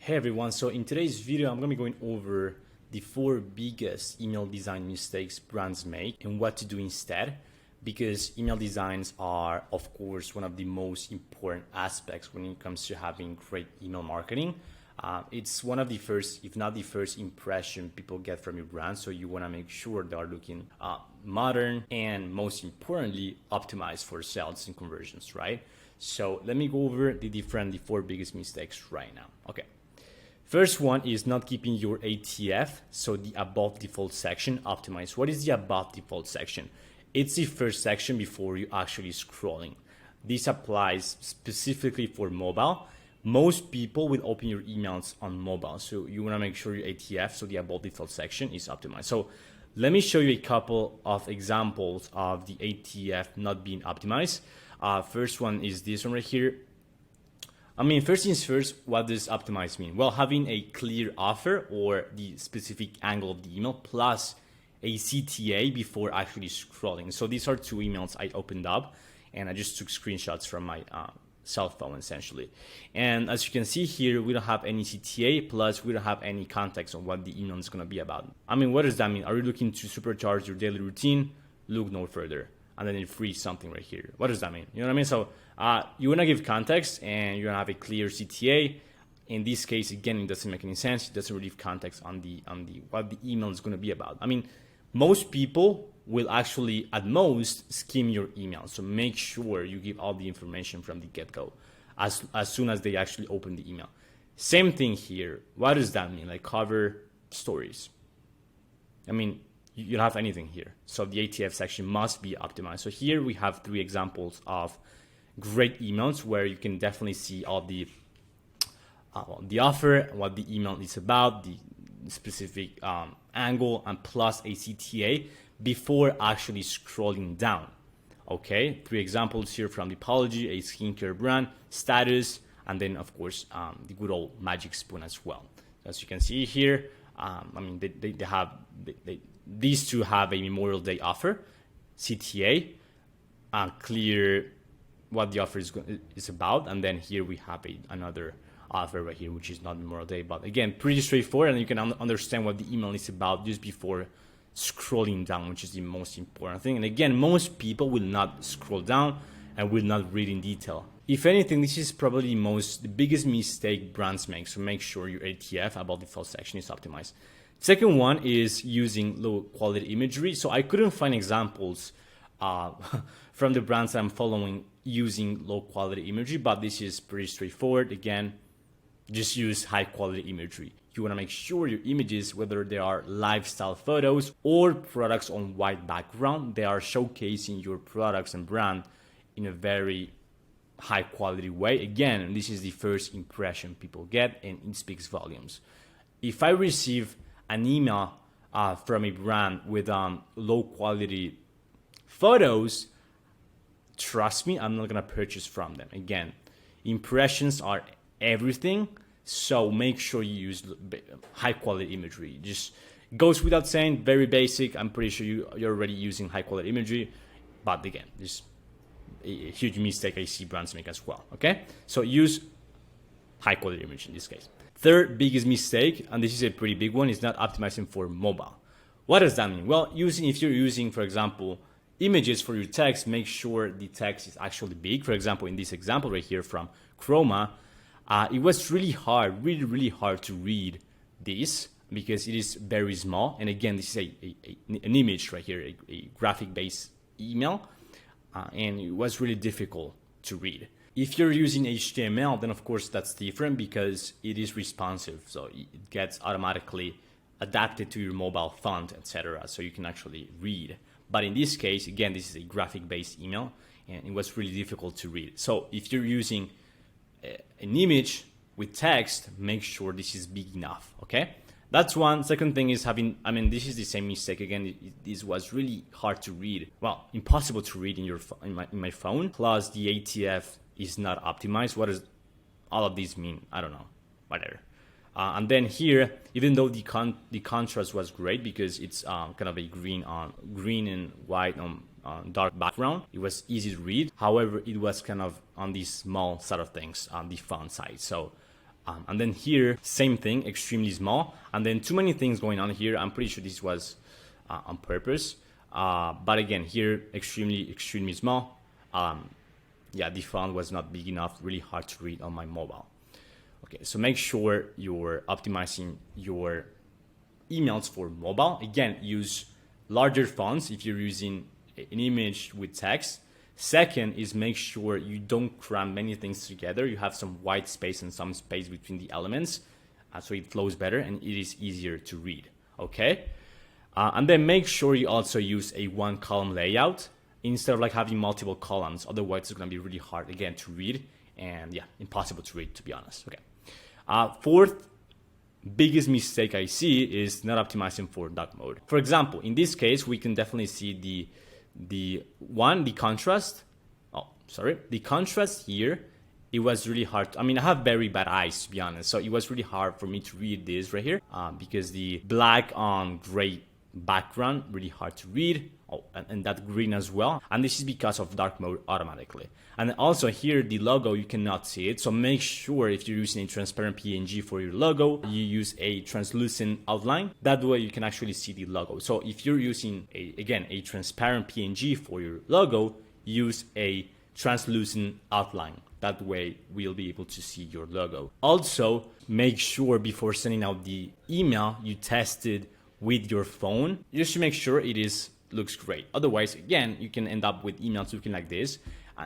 Hey everyone, so in today's video, I'm gonna be going over the 4 biggest email design mistakes brands make and what to do instead, because email designs are, of course, one of the most important aspects when it comes to having great email marketing. It's one of the first, if not the first impression people get from your brand. So you wanna make sure they are looking modern and most importantly, optimized for sales and conversions, right? So let me go over the 4 biggest mistakes right now. Okay. First one is not keeping your ATF, so the above default section, optimized. What is the above default section? It's the first section before you actually scrolling. This applies specifically for mobile. Most people will open your emails on mobile, so you want to make sure your ATF, so the above default section, is optimized. So let me show you a couple of examples of the ATF not being optimized. First one is this one right here. First things first, what does optimize mean? Well, having a clear offer or the specific angle of the email plus a CTA before actually scrolling. So these are 2 emails I opened up and I just took screenshots from my cell phone essentially. And as you can see here, we don't have any CTA, plus we don't have any context on what the email is gonna be about. What does that mean? Are you looking to supercharge your daily routine? Look no further. And then it frees something right here. What does that mean? You know what I mean? So you want to give context and you want to have a clear CTA. In this case, again, it doesn't make any sense. It doesn't really give context on the what the email is going to be about. Most people will actually at most skim your email. So make sure you give all the information from the get-go as soon as they actually open the email. Same thing here. What does that mean? Like cover stories. You don't have anything here. So the ATF section must be optimized. So here we have 3 examples of great emails where you can definitely see all the offer, what the email is about, the specific angle, and plus a CTA before actually scrolling down. Okay, 3 examples here from Apology, a skincare brand, status, and then of course the good old magic spoon as well. As you can see here, these 2 have a Memorial Day offer, CTA, clear what the offer is about, and then here we have another offer right here, which is not Memorial Day, but again, pretty straightforward, and you can understand what the email is about just before scrolling down, which is the most important thing. And again, most people will not scroll down and will not read in detail. If anything, this is probably the biggest mistake brands make, so make sure your ATF about default section is optimized. Second one is using low quality imagery. So I couldn't find examples from the brands that I'm following using low quality imagery, but this is pretty straightforward. Again, just use high quality imagery. You want to make sure your images, whether they are lifestyle photos or products on white background, they are showcasing your products and brand in a very high quality way. Again, this is the first impression people get, and it speaks volumes. If I receive an email from a brand with low quality photos, trust me, I'm not gonna purchase from them. Again, impressions are everything, so make sure you use high quality imagery. Just goes without saying, very basic. I'm pretty sure you're already using high quality imagery, but again, this is a huge mistake I see brands make as well. Okay, so use high quality image in this case. Third biggest mistake, and this is a pretty big one, is not optimizing for mobile. What does that mean? Well, if you're using, for example, images for your text, make sure the text is actually big. For example, in this example right here from Chroma, it was really hard to read this because it is very small. And again, this is an image right here, a graphic-based email, and it was really difficult to read. If you're using HTML, then of course that's different because it is responsive. So it gets automatically adapted to your mobile font, etc. So you can actually read. But in this case, again, this is a graphic-based email and it was really difficult to read. So if you're using an image with text, make sure this is big enough, okay? That's one. Second thing is this is the same mistake. Again, this was really hard to read. Well, impossible to read in my phone. Plus the ATF is not optimized. What does all of these mean? I don't know, whatever. And then here, even though the contrast was great because it's kind of a green and white on dark background, it was easy to read. However, it was kind of on the small side of things on the font side. So And then here, same thing, extremely small. And then too many things going on here. I'm pretty sure this was on purpose. But again, here, extremely small. Yeah, the font was not big enough, really hard to read on my mobile. Okay, so make sure you're optimizing your emails for mobile. Again, use larger fonts if you're using an image with text. Second is make sure you don't cram many things together. You have some white space and some space between the elements, so it flows better and it is easier to read. Okay, and then make sure you also use a one column layout instead of like having multiple columns. Otherwise, it's going to be really hard again to read, and yeah, impossible to read, to be honest. Okay. Fourth biggest mistake I see is not optimizing for dark mode. For example, in this case, we can definitely see the contrast. The contrast here, it was really hard. I mean, I have very bad eyes, to be honest, so it was really hard for me to read this right here because the black on gray background, really hard to read. And that green as well, and this is because of dark mode automatically. And also here, the logo, you cannot see it, so make sure if you're using a transparent PNG for your logo, you use a translucent outline. That way you can actually see the logo. So if you're using a transparent PNG for your logo, use a translucent outline. That way we'll be able to see your logo. Also, make sure before sending out the email, you test it with your phone just to make sure looks great. Otherwise, again, you can end up with emails looking like this,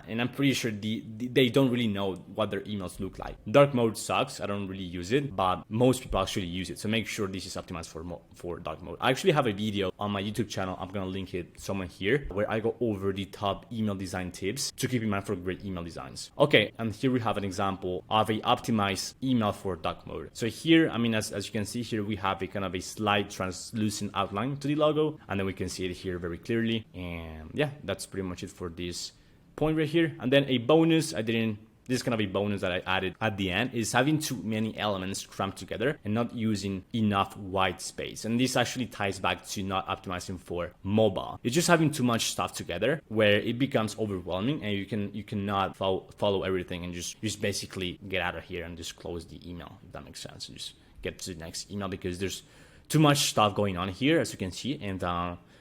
and I'm pretty sure they don't really know what their emails look like. Dark mode sucks. I don't really use it, but most people actually use it. So make sure this is optimized for dark mode. I actually have a video on my YouTube channel. I'm gonna link it somewhere here, where I go over the top email design tips to keep in mind for great email designs. Okay, and here we have an example of a optimized email for dark mode. So here, I mean, as you can see here, we have a kind of a slight translucent outline to the logo, and then we can see it here very clearly. And yeah, that's pretty much it for this point right here. And then a bonus, this is kind of a bonus that I added at the end, is having too many elements crammed together and not using enough white space. And this actually ties back to not optimizing for mobile. It's just having too much stuff together where it becomes overwhelming, and you cannot follow everything and just basically get out of here and just close the email, if that makes sense. And just get to the next email because there's too much stuff going on here, as you can see. And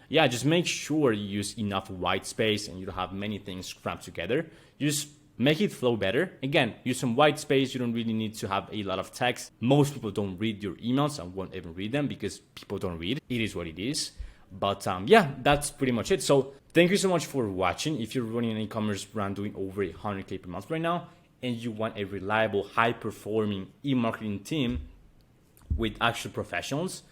yeah, just make sure you use enough white space and you don't have many things crammed together. Just make it flow better. Again, use some white space. You don't really need to have a lot of text. Most people don't read your emails and won't even read them because people don't read. It is what it is. But yeah, that's pretty much it. So thank you so much for watching. If you're running an e-commerce brand doing over 100K per month right now, and you want a reliable, high-performing e-marketing team with actual professionals,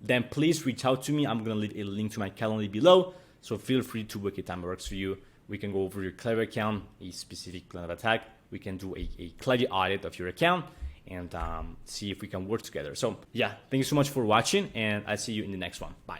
then please reach out to me. I'm going to leave a link to my calendar below. So feel free to book a time that works for you. We can go over your Klaviyo account, a specific plan of attack. We can do a Klaviyo audit of your account and see if we can work together. So yeah, thank you so much for watching, and I'll see you in the next one. Bye.